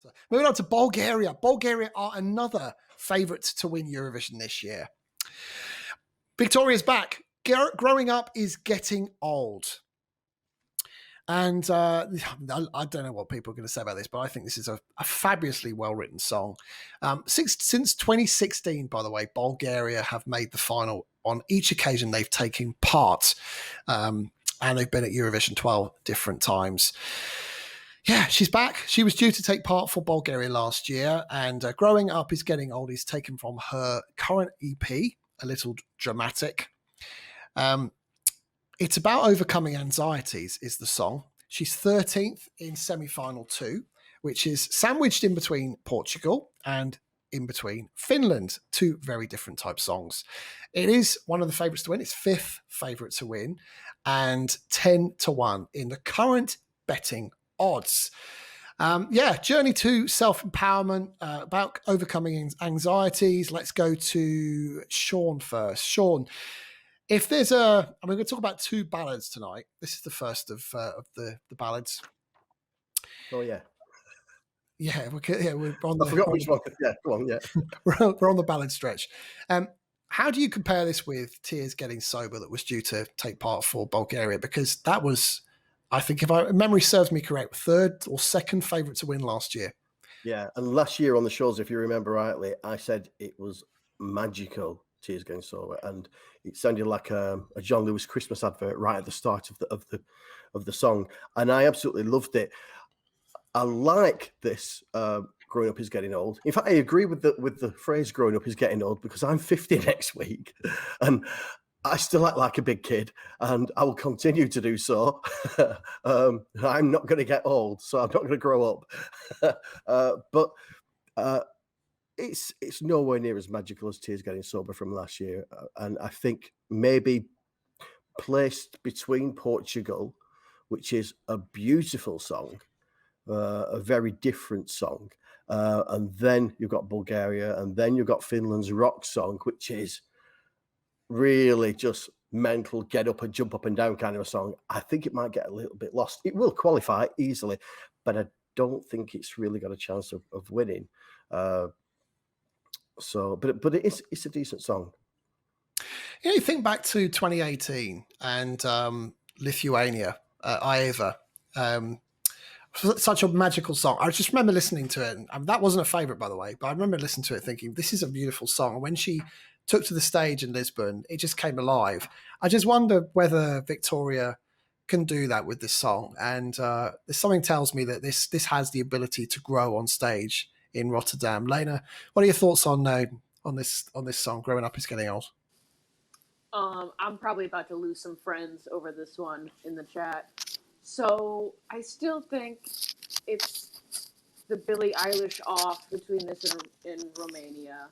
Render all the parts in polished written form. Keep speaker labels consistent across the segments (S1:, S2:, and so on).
S1: So moving on to Bulgaria. Bulgaria are another favourite to win Eurovision this year. Victoria's back. Growing up is getting old. And I don't know what people are going to say about this, but I think this is a fabulously well-written song. Since 2016, by the way, Bulgaria have made the final on each occasion they've taken part. And they've been at Eurovision 12 different times. Yeah, she's back. She was due to take part for Bulgaria last year. And Growing Up is Getting Old is taken from her current EP, A Little Dramatic. It's about overcoming anxieties is the song. She's 13th in semi-final 2, which is sandwiched in between Portugal and in between Finland, two very different type songs. It is one of the favourites to win. It's 5th favourite to win and 10-1 in the current betting odds. Journey to self-empowerment, about overcoming anxieties. Let's go to Sean first. Sean, if there's we're going to talk about 2 ballads tonight. This is the first of the ballads.
S2: Oh yeah.
S1: Yeah, we're on
S2: I forgot which one. Yeah, go on. Yeah,
S1: we're on the ballad stretch. How do you compare this with Tears Getting Sober that was due to take part for Bulgaria? Because that was, I think, if memory serves me correct, 3rd or 2nd favourite to win last year.
S2: Yeah, and last year on the shows, if you remember rightly, I said it was magical. Tears Getting Sober, and it sounded like a John Lewis Christmas advert right at the start of the song, and I absolutely loved it. I like this. Growing up is getting old. In fact, I agree with the phrase "growing up is getting old" because I'm 50 next week, and I still act like a big kid, and I will continue to do so. I'm not going to get old, so I'm not going to grow up. But it's nowhere near as magical as Tears Getting Sober from last year, and I think maybe placed between Portugal, which is a beautiful song, a very different song, and then you've got Bulgaria, and then you've got Finland's rock song, which is really just mental, get up and jump up and down kind of a song. I think it might get a little bit lost. It will qualify easily, but I don't think it's really got a chance of winning. But it's a decent song.
S1: You think back to 2018 and Lithuania, Aeva, such a magical song. I just remember listening to it, and that wasn't a favourite, by the way, but I remember listening to it thinking, this is a beautiful song. And when she took to the stage in Lisbon, it just came alive. I just wonder whether Victoria can do that with this song. And something tells me that this has the ability to grow on stage in Rotterdam. Lena, what are your thoughts on this song? Growing Up is Getting Old.
S3: I'm probably about to lose some friends over this one in the chat. So I still think it's the Billie Eilish off between this and in Romania.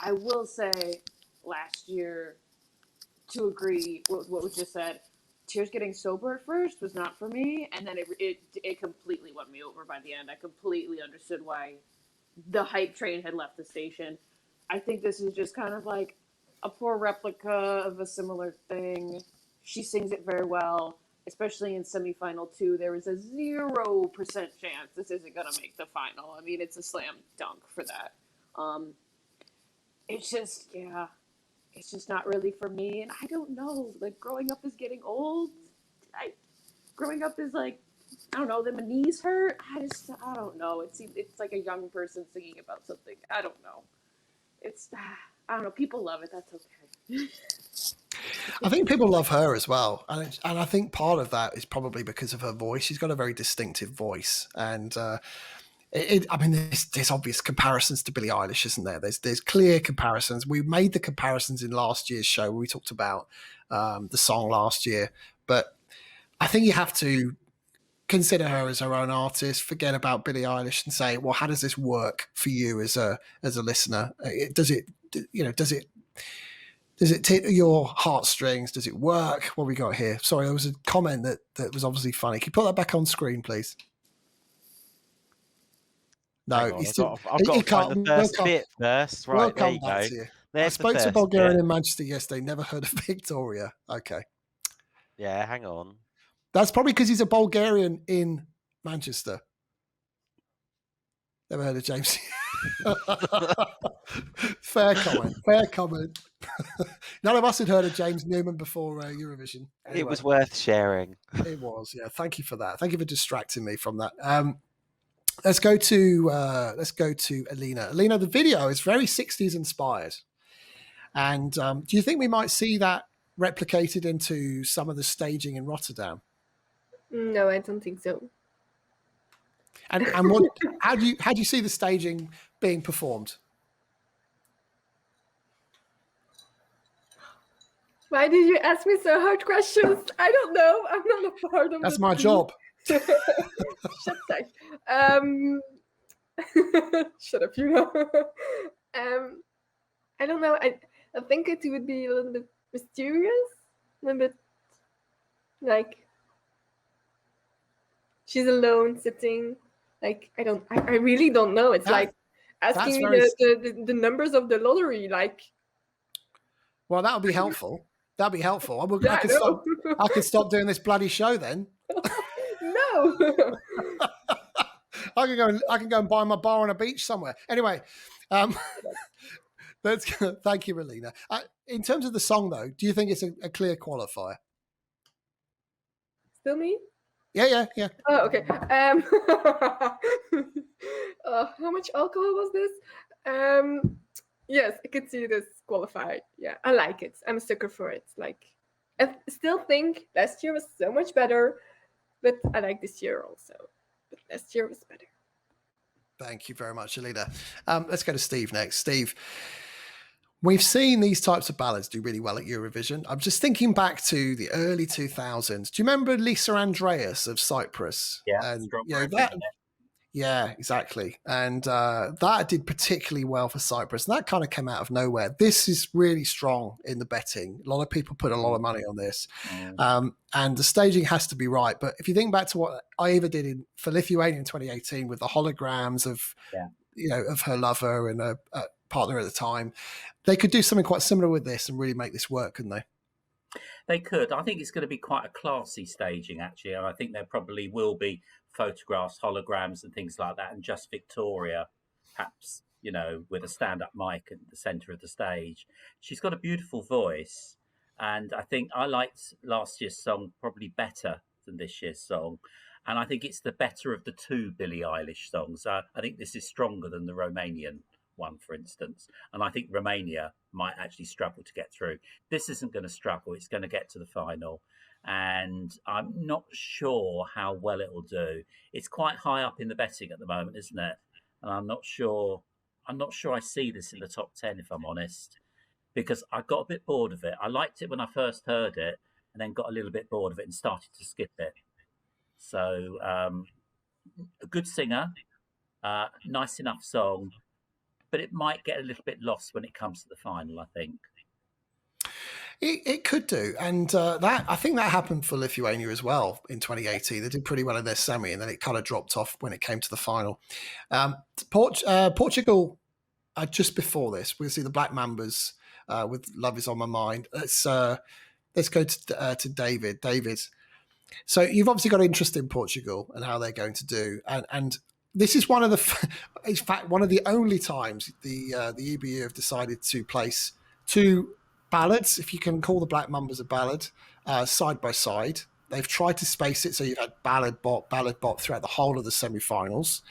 S3: I will say last year, to agree with what was just said, Tears Getting Sober at first was not for me, and then it completely won me over by the end. I completely understood why the hype train had left the station. I think this is just kind of like a poor replica of a similar thing. She sings it very well, especially in semifinal 2. There is a 0% chance this isn't going to make the final. I mean, it's a slam dunk for that. It's just not really for me. And I don't know, like, growing up is getting old. Growing up is like, I don't know, then my knees hurt. I don't know. It's like a young person singing about something. I don't know. I don't know. People love it. That's okay.
S1: I think people love her as well. And I think part of that is probably because of her voice. She's got a very distinctive voice. And there's obvious comparisons to Billie Eilish, isn't there? There's clear comparisons. We made the comparisons in last year's show where we talked about the song last year. But I think you have to consider her as her own artist, forget about Billie Eilish and say, well, how does this work for you as a listener? Does it hit your heartstrings? Does it work? What we got here? Sorry, there was a comment that was obviously funny. Can you put that back on screen, please? No,
S4: I've got to find the first bit first. Right, there you go.
S1: I spoke to a Bulgarian in Manchester yesterday, never heard of Victoria. Okay.
S4: Yeah, hang on.
S1: That's probably because he's a Bulgarian in Manchester. Never heard of James. Fair comment. Fair comment. None of us had heard of James Newman before Eurovision. Anyway,
S4: it was worth sharing.
S1: It was, yeah. Thank you for that. Thank you for distracting me from that. Let's go to Alina. Alina, the video is very 60s inspired, and do you think we might see that replicated into some of the staging in Rotterdam?
S5: No, I don't think so.
S1: And how do you see the staging being performed?
S5: Why did you ask me so hard questions? I don't know. I'm not a part of
S1: That's
S5: the
S1: my
S5: team.
S1: job.
S5: Shut up. Shut up, you know. I don't know. I think it would be a little bit mysterious, a little bit like she's alone sitting. Like I really don't know. It's like asking me the numbers of the lottery. Like,
S1: well, that would be helpful. That'd be helpful.
S5: Yeah,
S1: I could stop doing this bloody show then.
S5: No.
S1: I can go and buy my bar on a beach somewhere. Anyway, thank you, Relina. In terms of the song, though, do you think it's a clear qualifier?
S5: Still me?
S1: Yeah.
S5: Oh, okay. How much alcohol was this? Yes, I could see this qualified. Yeah, I like it. I'm a sucker for it. Like, I still think last year was so much better, but I like this year also. But last year was better.
S1: Thank you very much, Alina. Let's go to Steve next. Steve, we've seen these types of ballads do really well at Eurovision. I'm just thinking back to the early 2000s. Do you remember Lisa Andreas of Cyprus?
S6: Yeah,
S1: and yeah, exactly. And that did particularly well for Cyprus. And that kind of came out of nowhere. This is really strong in the betting. A lot of people put a lot of money on this. And the staging has to be right. But if you think back to what Eva did for Lithuania in 2018 with the holograms of, of her lover and a partner at the time, they could do something quite similar with this and really make this work, couldn't they?
S6: They could. I think it's going to be quite a classy staging, actually. And I think there probably will be photographs, holograms and things like that. And just Victoria, perhaps, with a stand-up mic at the centre of the stage. She's got a beautiful voice. And I think I liked last year's song probably better than this year's song. And I think it's the better of the two Billie Eilish songs. I think this is stronger than the Romanian one, for instance. And I think Romania might actually struggle to get through. This isn't going to struggle. It's going to get to the final. And I'm not sure how well it will do. It's quite high up in the betting at the moment, isn't it? And I'm not sure I see this in the top 10, if I'm honest, because I got a bit bored of it. I liked it when I first heard it and then got a little bit bored of it and started to skip it. So a good singer, nice enough song, but it might get a little bit lost when it comes to the final, I think.
S1: It could do. And I think that happened for Lithuania as well in 2018. They did pretty well in their semi, and then it kind of dropped off when it came to the final. Portugal, just before this, we'll see the Black Mambas with Love Is On My Mind. Let's go to David. David, so you've obviously got interest in Portugal and how they're going to do. And this is one of the only times the EBU have decided to place two ballads, if you can call the Black Mambas a ballad, side by side. They've tried to space it so you've had ballad bot throughout the whole of the semi-finals.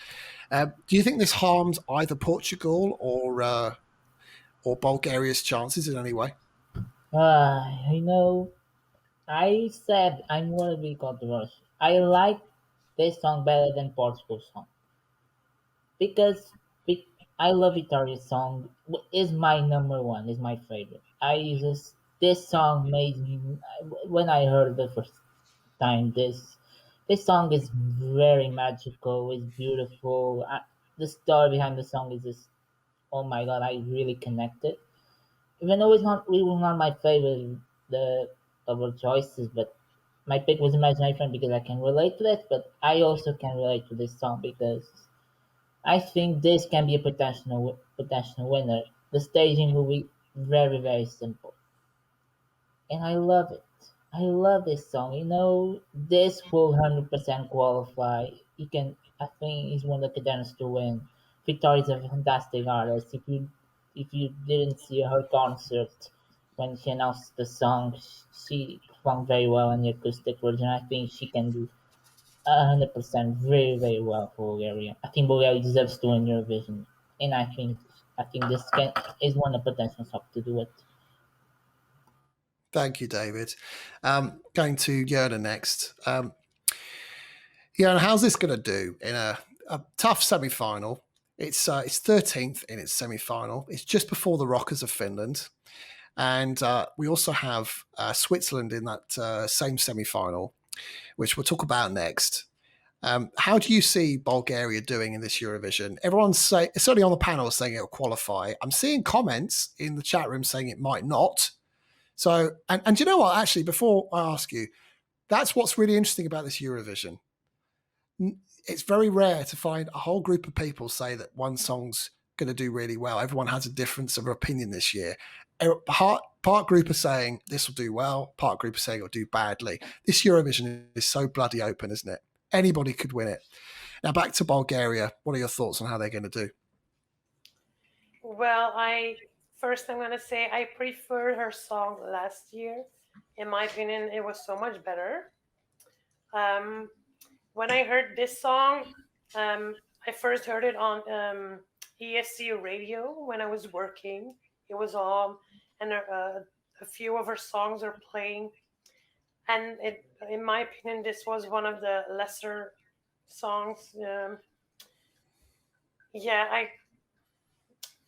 S1: Do you think this harms either Portugal or Bulgaria's chances in any way?
S7: I said I'm going to be controversial. I like this song better than Portugal's song because I love Victoria's song. Is my number one. Is my favorite. This song made me, when I heard the first time, this song is very magical. It's beautiful. The story behind the song is just, oh my god, I really connected. Even though it's not my favorite of our choices, but my pick was Imagination because I can relate to it. But I also can relate to this song because I think this can be a potential winner. The staging will be very, very simple. And I love it. I love this song. This will 100% qualify. I think he's one of the contenders to win. Victoria is a fantastic artist. If you didn't see her concert when she announced the song, she performed very well in the acoustic version. I think she can do 100% very very well for Bulgaria. I think Bulgaria deserves to win Eurovision, and I think this is one of the potential song to do it.
S1: Thank you, David. Going to Yerna next. Yerna, how's this going to do in a tough semi-final? It's 13th in its semi-final. It's just before the Rockers of Finland. And we also have Switzerland in that same semi-final, which we'll talk about next. How do you see Bulgaria doing in this Eurovision? Everyone's certainly on the panel saying it'll qualify. I'm seeing comments in the chat room saying it might not. So, and you know what, actually, before I ask you, that's what's really interesting about this Eurovision. It's very rare to find a whole group of people say that one song's going to do really well. Everyone has a difference of opinion this year. Part group are saying this will do well, part group are saying it'll do badly. This Eurovision is so bloody open, isn't it? Anybody could win it. Now back to Bulgaria. What are your thoughts on how they're going to do?
S8: Well, I'm going to say I prefer her song last year. In my opinion, it was so much better. When I heard this song, I first heard it on ESC radio when I was working. It was on, and a few of her songs are playing. And in my opinion, this was one of the lesser songs.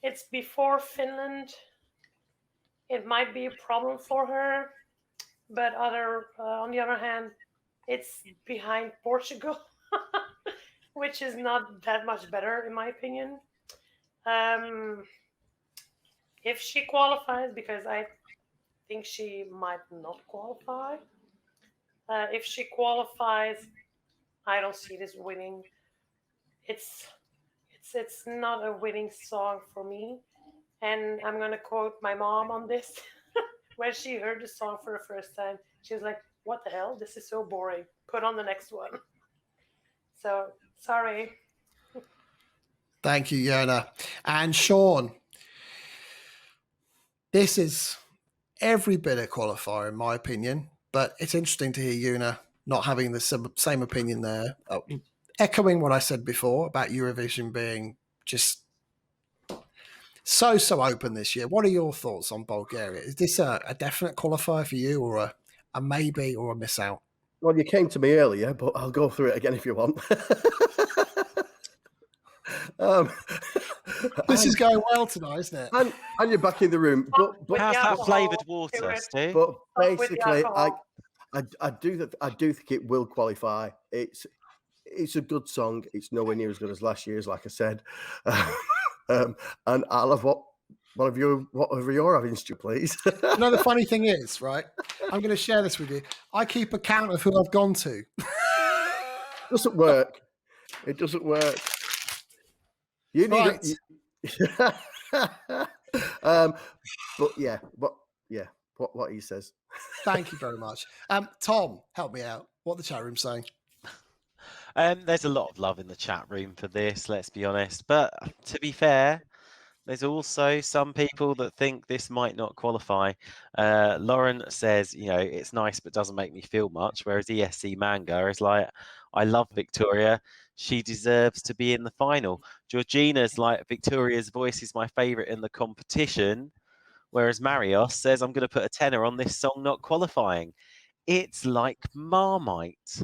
S8: It's before Finland. It might be a problem for her, but on the other hand, it's behind Portugal, which is not that much better in my opinion. If she qualifies, because I think she might not qualify. If she qualifies, I don't see this winning. It's not a winning song for me. And I'm going to quote my mom on this. When she heard the song for the first time, she was like, what the hell? This is so boring. Put on the next one. So, sorry.
S1: Thank you, Yerna. And Sean, this is every bit a qualifier, in my opinion. But it's interesting to hear Yerna not having the same opinion there. Echoing what I said before about Eurovision being just so open this year. What are your thoughts on Bulgaria? Is this a definite qualifier for you, or a maybe, or a miss out?
S2: Well, you came to me earlier, but I'll go through it again if you want.
S1: This is going well tonight, isn't it?
S2: And you're back in the room. But
S4: how's that flavoured water, Stu?
S2: But basically, I do think it will qualify. It's a good song. It's nowhere near as good as last year's, like I said. And I'll have whatever you're having, Stu, please.
S1: No, the funny thing is, right? I'm going to share this with you. I keep a count of who I've gone to.
S2: Doesn't work. It doesn't work. You need
S1: Right.
S2: What he says.
S1: Thank you very much. Tom, help me out. What the chat room's saying?
S4: There's a lot of love in the chat room for this, let's be honest. But to be fair, there's also some people that think this might not qualify. Lauren says, it's nice but doesn't make me feel much, whereas ESC Manga is like, I love Victoria. She deserves to be in the final. Georgina's like, Victoria's voice is my favourite in the competition, whereas Marios says, I'm going to put a tenner on this song not qualifying. It's like Marmite.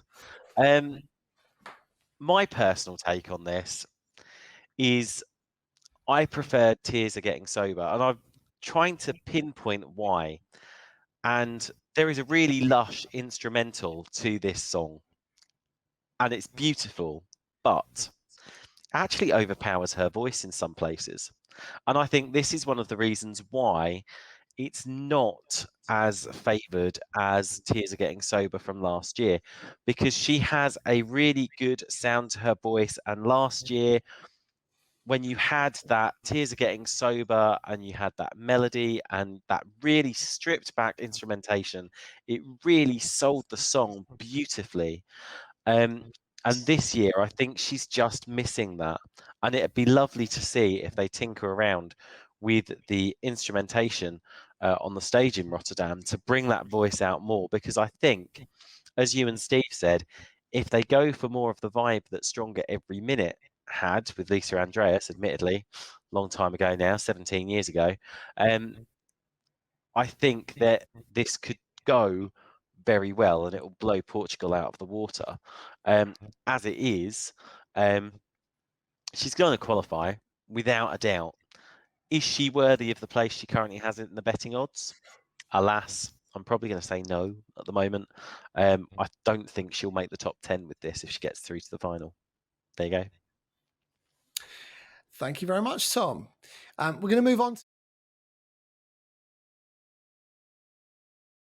S4: My personal take on this is I prefer Tears Are Getting Sober, and I'm trying to pinpoint why. And there is a really lush instrumental to this song, and it's beautiful, but actually overpowers her voice in some places. And I think this is one of the reasons why it's not as favoured as Tears Are Getting Sober from last year, because she has a really good sound to her voice. And last year, when you had that Tears Are Getting Sober and you had that melody and that really stripped back instrumentation, it really sold the song beautifully. And And this year, I think she's just missing that. And it'd be lovely to see if they tinker around with the instrumentation on the stage in Rotterdam to bring that voice out more. Because I think, as you and Steve said, if they go for more of the vibe that Stronger Every Minute had with Lisa Andreas, admittedly, long time ago now, 17 years ago, I think that this could go very well and it will blow Portugal out of the water. As it is, she's going to qualify without a doubt. Is she worthy of the place she currently has in the betting odds? Alas, I'm probably going to say no at the moment. I don't think she'll make the top 10 with this if she gets through to the final. There you go.
S1: Thank you very much, Tom. We're going to move on.